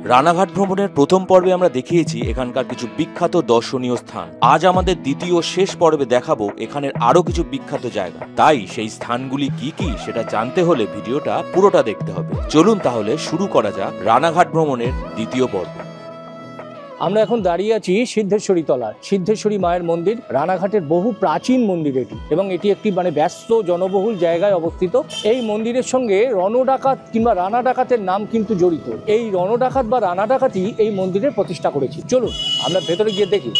রানাঘাট ভ্রমণের প্রথম পর্বে আমরা দেখিয়েছি এখানকার কিছু বিখ্যাত দর্শনীয় স্থান। আজ আমাদের দ্বিতীয় শেষ পর্বে দেখাবো এখানের আরো কিছু বিখ্যাত জায়গা। তাই সেই স্থানগুলি কি কি সেটা জানতে হলে ভিডিওটা পুরোটা দেখতে হবে। চলুন তাহলে শুরু করা যাক রানাঘাট ভ্রমণের দ্বিতীয় পর্ব। আমরা এখন দাঁড়িয়ে আছি সিদ্ধেশ্বরী তলার সিদ্ধেশ্বরী মায়ের মন্দির। রানাঘাটের বহু প্রাচীন মন্দির এটি, এবং এটি একটি ব্যস্ত জনবহুল জায়গায় অবস্থিত। এই মন্দিরের সঙ্গে রণডাকাত কিংবা রানা ডাকাতের নাম কিন্তু জড়িত। এই রণডাকাত বা রানা ডাকাতই এই মন্দিরের প্রতিষ্ঠা করেছে। চলুন আমরা ভেতরে গিয়ে দেখি।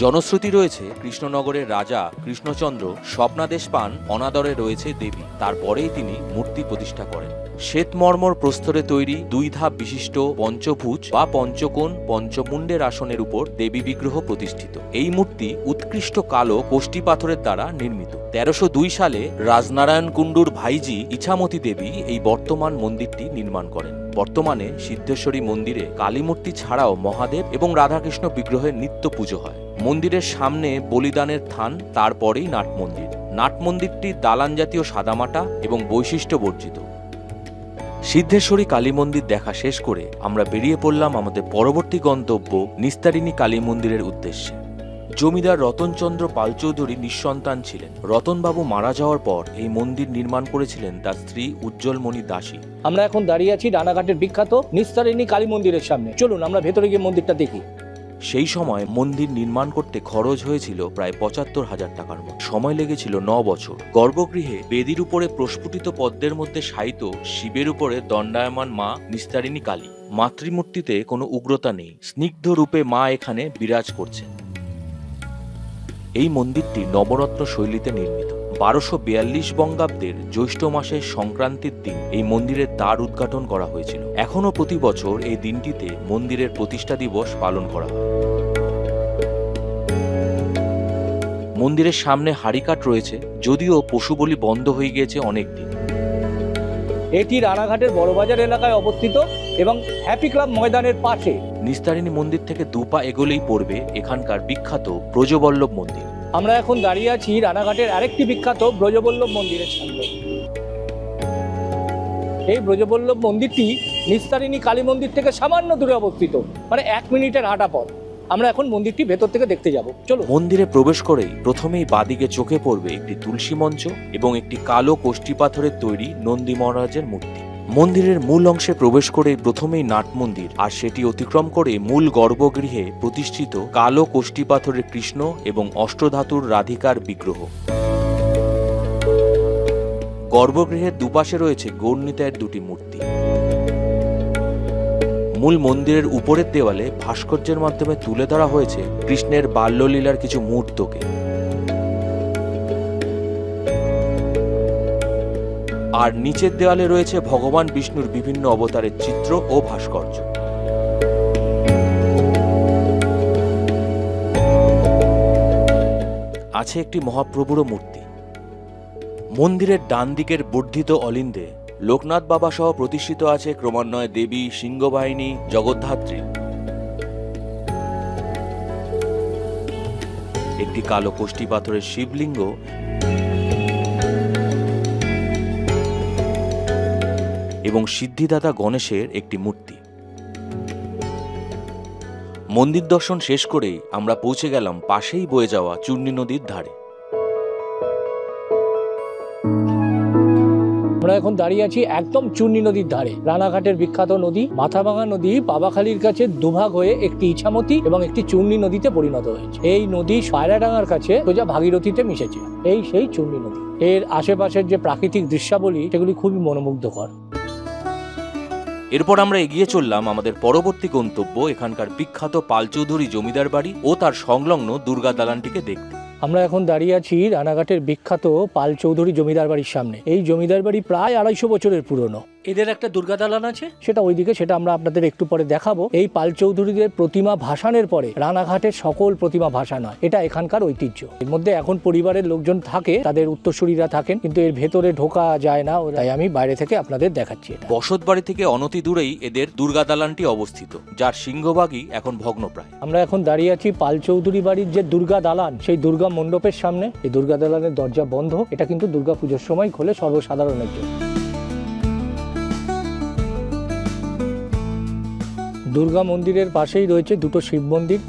জনশ্রুতি রয়েছে কৃষ্ণনগরের রাজা কৃষ্ণচন্দ্র স্বপ্নাদেশ পান অনাদরে রয়েছে দেবী, তারপরেই তিনি মূর্তি প্রতিষ্ঠা করেন। শ্বেতমর্মর প্রস্তরে তৈরি 2 ধাপ বিশিষ্ট পঞ্চভুজ বা পঞ্চকোণ পঞ্চমুণ্ডের আসনের উপর দেবী বিগ্রহ প্রতিষ্ঠিত। এই মূর্তি উৎকৃষ্ট কালো কোষ্ঠী পাথরের দ্বারা নির্মিত। 1302 সালে রাজনারায়ণ কুণ্ডুর ভাইজি ইছামতি দেবী এই বর্তমান মন্দিরটি নির্মাণ করেন। বর্তমানে সিদ্ধেশ্বরী মন্দিরে কালী মূর্তি ছাড়াও মহাদেব এবং রাধাকৃষ্ণ বিগ্রহের নিত্য পুজো হয়। মন্দিরের সামনে বলিদানের থান, তারপরেই নাট মন্দির। নাট মন্দিরটি দালান জাতীয় সাদামাটা এবং বৈশিষ্ট্য বর্জিত। সিদ্ধেশ্বরী কালী মন্দির দেখা শেষ করে আমরা বেরিয়ে পড়লাম আমাদের পরবর্তী গন্তব্য নিস্তারিণী কালী মন্দিরের উদ্দেশ্যে। জমিদার রতনচন্দ্র পাল চৌধুরী নিঃসন্তান ছিলেন। রতনবাবু মারা যাওয়ার পর এই মন্দির নির্মাণ করেছিলেন তার স্ত্রী উজ্জ্বলমণি দাসী। আমরা এখন দাঁড়িয়ে আছি রানাঘাটের বিখ্যাত নিস্তারিণী কালী মন্দিরের সামনে। চলুন আমরা ভেতরে গিয়ে মন্দিরটা দেখি। সেই সময় মন্দির নির্মাণ করতে খরচ হয়েছিল প্রায় ৭৫,০০০ টাকার মতো। সময় লেগেছিল ৯ বছর। গর্ভগৃহে বেদির উপরে প্রস্ফুটিত পদ্মের মধ্যে শায়িত শিবের উপরে দণ্ডায়মান মা নিস্তারিণী কালী। মাতৃমূর্তিতে কোনো উগ্রতা নেই, স্নিগ্ধ রূপে মা এখানে বিরাজ করছেন। এই মন্দিরটি নবরত্ন শৈলীতে নির্মিত। ১২৪২ বঙ্গাব্দের জ্যৈষ্ঠ মাসের সংক্রান্তির দিন এই মন্দিরের দ্বার উদ্ঘাটন করা হয়েছিল। এখনও প্রতি বছর এই দিনটিতে মন্দিরের প্রতিষ্ঠা দিবস পালন করা হয়। মন্দিরের সামনে হাড়িকাঠ রয়েছে, যদিও পশু বলি বন্ধ হয়ে গিয়েছে অনেকদিন। এটি রানাঘাটের বড়বাজার এলাকায় অবস্থিত এবং হ্যাপি ক্লাব ময়দানের পাশে। নিস্তারিণী মন্দির থেকে 2 পা এগোলেই পড়বে এখানকার বিখ্যাত ব্রজবল্লভ মন্দির। আমরা এখন দাঁড়িয়ে আছি রানাঘাটের আরেকটি বিখ্যাত ব্রজবল্লভ মন্দিরের সামনে। এই ব্রজবল্লভ মন্দিরটি নিস্তারিণী কালী মন্দির থেকে সামান্য দূরে অবস্থিত, 1 মিনিটের হাঁটা পথ। আমরা এখন মন্দিরটি ভেতর থেকে দেখতে যাব। চলো। মন্দিরে প্রবেশ করেই প্রথমেই বাদিকে চোখে পড়বে একটি তুলসী মঞ্চ এবং একটি কালো কোষ্ঠী পাথরের তৈরি নন্দী মহারাজের মূর্তি। মন্দিরের মূল অংশে প্রবেশ করে প্রথমেই নাট মন্দির, আর সেটি অতিক্রম করে মূল গর্ভগৃহে প্রতিষ্ঠিত কালো কোষ্ঠী পাথরের কৃষ্ণ এবং অষ্টধাতুর রাধিকার বিগ্রহ। গর্ভগৃহের দুপাশে রয়েছে গৌরনীতায়ের 2টি মূর্তি। মূল মন্দিরের উপরের দেওয়ালে ভাস্কর্যের মাধ্যমে তুলে ধরা হয়েছে কৃষ্ণের বাল্যলীলার কিছু মুহূর্তকে। আর নিচের দেওয়ালে রয়েছে ভগবান বিষ্ণুর বিভিন্ন অবতারের চিত্র ও ভাস্কর্য। আছে একটি মহাপ্রভুর মূর্তি। মন্দিরের ডান দিকের বর্ধিত অলিন্দে লোকনাথ বাবা সহ প্রতিষ্ঠিত আছে ক্রমান্বয়ে দেবী, সিংহবাহিনী, জগদ্ধাত্রী। একটি কালো কোষ্ঠী পাথরের শিবলিঙ্গ এবং সিদ্ধিদাতা গণেশের একটি মূর্তি। মন্দির দর্শন শেষ করেই আমরা পৌঁছে গেলাম পাশেই বয়ে যাওয়া চূর্ণী নদীর ধারে। আমরা এখন দাঁড়িয়ে আছি একদম চূর্ণী নদীর ধারে। রানাঘাটের বিখ্যাত নদী মাথাভাঙা নদী পাবাখালীর কাছে দুভাগ হয়ে একটি ইছামতি এবং একটি চূর্ণী নদীতে পরিণত হয়েছে। এই নদী পায়রাডাঙ্গার কাছে সোজা ভাগীরথীতে মিশেছে। এই সেই চূর্ণী নদী। এর আশেপাশের যে প্রাকৃতিক দৃশ্যাবলী সেগুলি খুবই মনোমুগ্ধকর। এরপর আমরা এগিয়ে চললাম আমাদের পরবর্তী গন্তব্য এখানকার বিখ্যাত পাল চৌধুরী জমিদার বাড়ি ও তার সংলগ্ন দুর্গা দালানটিকে দেখতে। আমরা এখন দাঁড়িয়ে আছি রানাঘাটের বিখ্যাত পাল চৌধুরী জমিদার বাড়ির সামনে। এই জমিদার বাড়ি প্রায় 250 বছরের পুরনো। এদের একটা দুর্গা দালান আছে, সেটা ওইদিকে, সেটা আমরা আপনাদের একটু পরে দেখাবো। এই পাল চৌধুরীদের প্রতিমা ভাসানের পরে রানাঘাটের সকল প্রতিমা ভাসান হয়, এটা এখানকার ঐতিহ্য। এর মধ্যে এখন পরিবারের লোকজন থাকে, তাদের উত্তরসূরিরা থাকেন, কিন্তু এর ভেতরে ঢোকা যায় না, তাই আমি বাইরে থেকে আপনাদের দেখাচ্ছি। বসত বাড়ি থেকে অনতি দূরেই এদের দুর্গা দালানটি অবস্থিত, যার সিংহভাগই এখন ভগ্নপ্রায়। আমরা এখন দাঁড়িয়ে আছি পাল চৌধুরী বাড়ির যে দুর্গা দালান, সেই দুর্গা মণ্ডপের সামনে। এই দুর্গা দালানের দরজা বন্ধ, এটা কিন্তু দুর্গা পুজোর সময় খোলে সর্বসাধারণের জন্য। দুর্গা মন্দিরের পাশেই রয়েছে দুটো শিব মন্দির,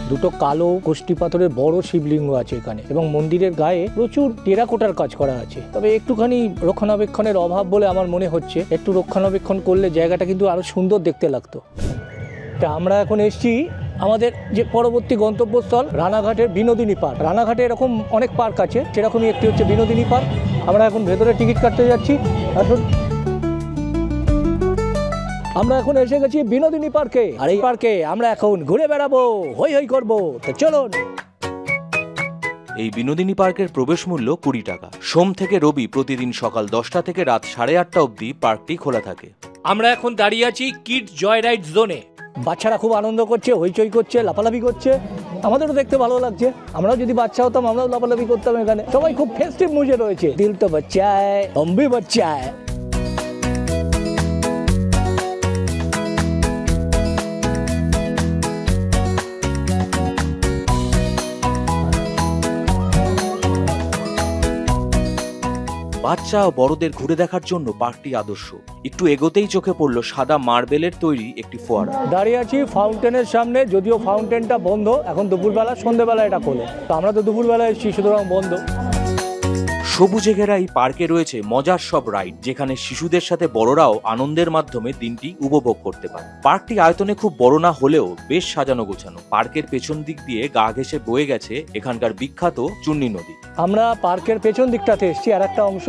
দুটো কালো গোষ্ঠী পাথরের বড় শিবলিঙ্গ আছে এখানে, এবং মন্দিরের গায়ে প্রচুর টেরাকোটার কাজ করা আছে। তবে একটুখানি রক্ষণাবেক্ষণের অভাব বলে আমার মনে হচ্ছে, একটু রক্ষণাবেক্ষণ করলে জায়গাটা কিন্তু আরো সুন্দর দেখতে লাগতো। তা আমরা এখন এসেছি আমাদের যে পরবর্তী গন্তব্যস্থল রানাঘাটের বিনোদিনী পার্ক। রানাঘাটে এরকম অনেক পার্ক আছে, সেরকমই একটি হচ্ছে বিনোদিনী পার্ক। আমরা এখন ভেতরে টিকিট কাটতে যাচ্ছি। আসুন, আমরা এখন এসে গেছি বিনোদিনী পার্কে, আর এই পার্কে আমরা এখন ঘুরে বেড়াবো, হই হই করবো। তো চলুন। এই বিনোদিনী পার্কের প্রবেশ মূল্য 20 টাকা। সোম থেকে রবি প্রতিদিন সকাল 10টা থেকে রাত 8:30 অবধি পার্কটি খোলা থাকে। আমরা এখন দাঁড়িয়ে আছি কিডস জয় রাইড জোনে। বাচ্চারা খুব আনন্দ করছে, হইচই করছে, লাফালাফি করছে। আমাদেরও দেখতে ভালো লাগছে। আমরাও যদি বাচ্চা হতাম আমরাও লাফালাফি করতাম এখানে। সবাই খুব ফেস্টিভ মুজে রয়েছে। দিল তো বাচ্চা হ্যায়, হাম ভি বাচ্চা হ্যায়। বাচ্চা ও বড়দের ঘুরে দেখার জন্য পার্কটি আদর্শ। একটু এগোতেই চোখে পড়লো সাদা মার্বেলের তৈরি একটি ফোয়ারা। দাঁড়িয়ে আছি ফাউন্টেনের সামনে, যদিও ফাউন্টেনটা বন্ধ এখন, দুপুরবেলা সন্ধ্যেবেলা এটা খোলে। তো আমরা তো দুপুরবেলা এসেছি, সুতরাং বন্ধ। সবুজে ঘেরা এই পার্কে রয়েছে মজার সব রাইড, যেখানে শিশুদের সাথে বড়রাও আনন্দের মাধ্যমে দিনটি উপভোগ করতে পারে। পার্কটি আয়তনে খুব বড় না হলেও বেশ সাজানো গোছানো। পার্কের পেছন দিক দিয়ে গা ঘেঁষে বয়ে গেছে এখানকার বিখ্যাত চূর্ণী নদী। আমরা পার্কের পেছন দিকটাতে এসেছি, আর একটা অংশ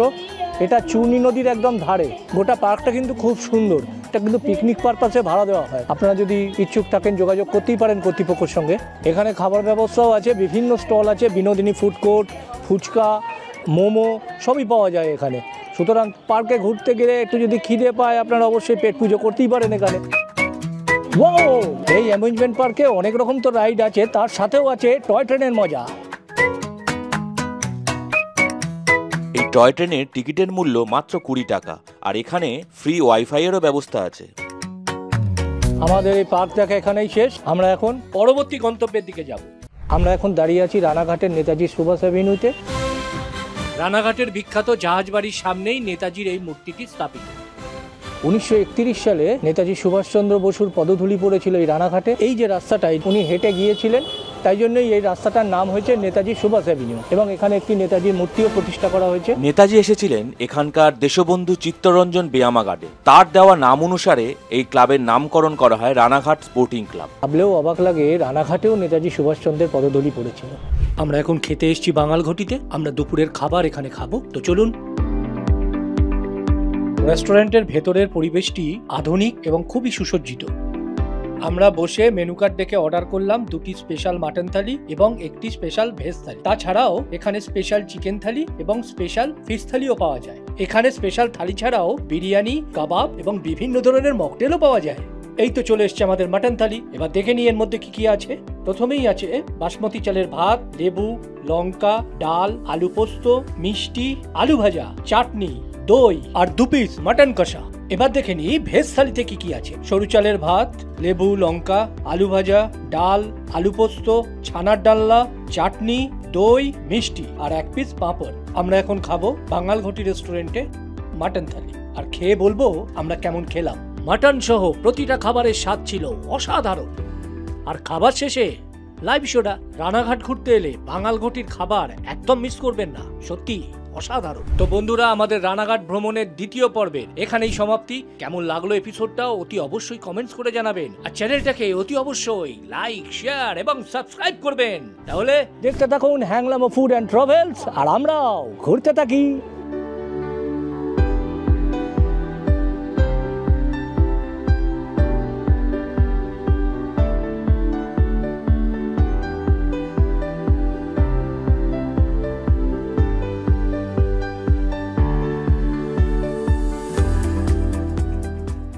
এটা চূর্ণী নদীর একদম ধারে। গোটা পার্কটা কিন্তু খুব সুন্দর। এটা কিন্তু পিকনিক পারপাসে ভাড়া দেওয়া হয়। আপনারা যদি ইচ্ছুক থাকেন যোগাযোগ করতেই পারেন কর্তৃপক্ষের সঙ্গে। এখানে খাবার ব্যবস্থাও আছে, বিভিন্ন স্টল আছে, বিনোদিনী ফুড কোর্ট, ফুচকা, মোমো সবই পাওয়া যায় এখানে। সুতরাং পার্কে ঘুরতে গেলে একটু যদি খিদে পায় আপনারা অবশ্যই পেট পুজো করতেই পারেন এখানে। ওয়াও, এই অ্যামিউজমেন্ট পার্কে অনেক রকম তো রাইড আছে, তার সাথেও আছে টয় ট্রেনের মজা। এই টয় ট্রেনের টিকিটের মূল্য মাত্র 20 টাকা, আর এখানে ফ্রি ওয়াইফাইয়েরও ব্যবস্থা আছে। আমাদের এই পার্ক দেখা এখানেই শেষ। আমরা এখন পরবর্তী গন্তব্যের দিকে যাব। আমরা এখন দাঁড়িয়ে আছি রানাঘাটের নেতাজি সুভাষ অ্যাভিনিউতে। রানাঘাটের বিখ্যাত জাহাজ বাড়ির সামনেই নেতাজির এই মূর্তিটি স্থাপিত। 1931 সালে নেতাজি সুভাষচন্দ্র বসুর পদধূলি পড়েছিল এই রানাঘাটে। এই যে রাস্তাটাই উনি হেঁটে গিয়েছিলেন, তাই জন্যই এই রাস্তাটার নাম হয়েছে নেতাজি সুভাষ অ্যাভিনিউ, এবং এখানে একটি নেতাজির মূর্তিও প্রতিষ্ঠা করা হয়েছে। নেতাজি এসেছিলেন এখানকার দেশবন্ধু চিত্তরঞ্জন ব্যায়ামাগারে। তার দেওয়া নাম অনুসারে এই ক্লাবের নামকরণ করা হয় রানাঘাট স্পোর্টিং ক্লাব। ভাবলেও অবাক লাগে, রানাঘাটেও নেতাজি সুভাষচন্দ্রের পদধূলি পড়েছিল। আমরা এখন খেতে এসেছি বাঙাল ঘটিতে। আমরা দুপুরের খাবার এখানে খাবো। তো চলুন। রেস্টুরেন্টের ভেতরের পরিবেশটি আধুনিক এবং খুবই সুসজ্জিত। আমরা বসে মেনু কার্ড দেখে অর্ডার করলাম 2টি স্পেশাল মাটন থালি এবং 1টি স্পেশাল ভেজ থালি। তাছাড়াও এখানে স্পেশাল চিকেন থালি এবং স্পেশাল ফিশ থালিও পাওয়া যায়। এখানে স্পেশাল থালি ছাড়াও বিরিয়ানি, কাবাব এবং বিভিন্ন ধরনের মকটেলও পাওয়া যায়। এই তো চলে এসছে আমাদের মাটন থালি। এবার দেখে নিই এর মধ্যে কি কি আছে। প্রথমেই আছে বাসমতি চালের ভাত, লেবু, লঙ্কা, ডাল, আলু পোস্ত, মিষ্টি, আলু ভাজা, চাটনি, দই আর 2 পিস মাটন কষা। এবার দেখে নিই ভেজ থালিতে কি কি আছে। সরু চালের ভাত, লেবু, লঙ্কা, আলু ভাজা, ডাল, আলু পোস্ত, ছানার ডালনা, চাটনি, দই, মিষ্টি আর 1 পিস পাঁপড়। আমরা এখন খাবো বাঙাল ঘটি রেস্টুরেন্টে মাটন থালি, আর খেয়ে বলবো আমরা কেমন খেলাম। মাটন সহ প্রতিটা খাবারের স্বাদ ছিল অসাধারণ। আর খাবার শেষে লাইভ সোডা। রানাঘাট ঘুরতে এলে বাঙাল ঘটির খাবার একদম মিস করবেন না, সত্যি অসাধারণ। তো বন্ধুরা, আমাদের রানাঘাট ভ্রমণের দ্বিতীয় পর্বের এখানেই সমাপ্তি। কেমন লাগলো এপিসোডটা অতি অবশ্যই কমেন্টস করে জানাবেন, আর চ্যানেলটাকে অতি অবশ্যই লাইক, শেয়ার এবং সাবস্ক্রাইব করবেন। তাহলে দেখতে থাকুন হ্যাংলামো ফুড অ্যান্ড ট্রাভেলস, আর আমরাও ঘুরতে থাকি।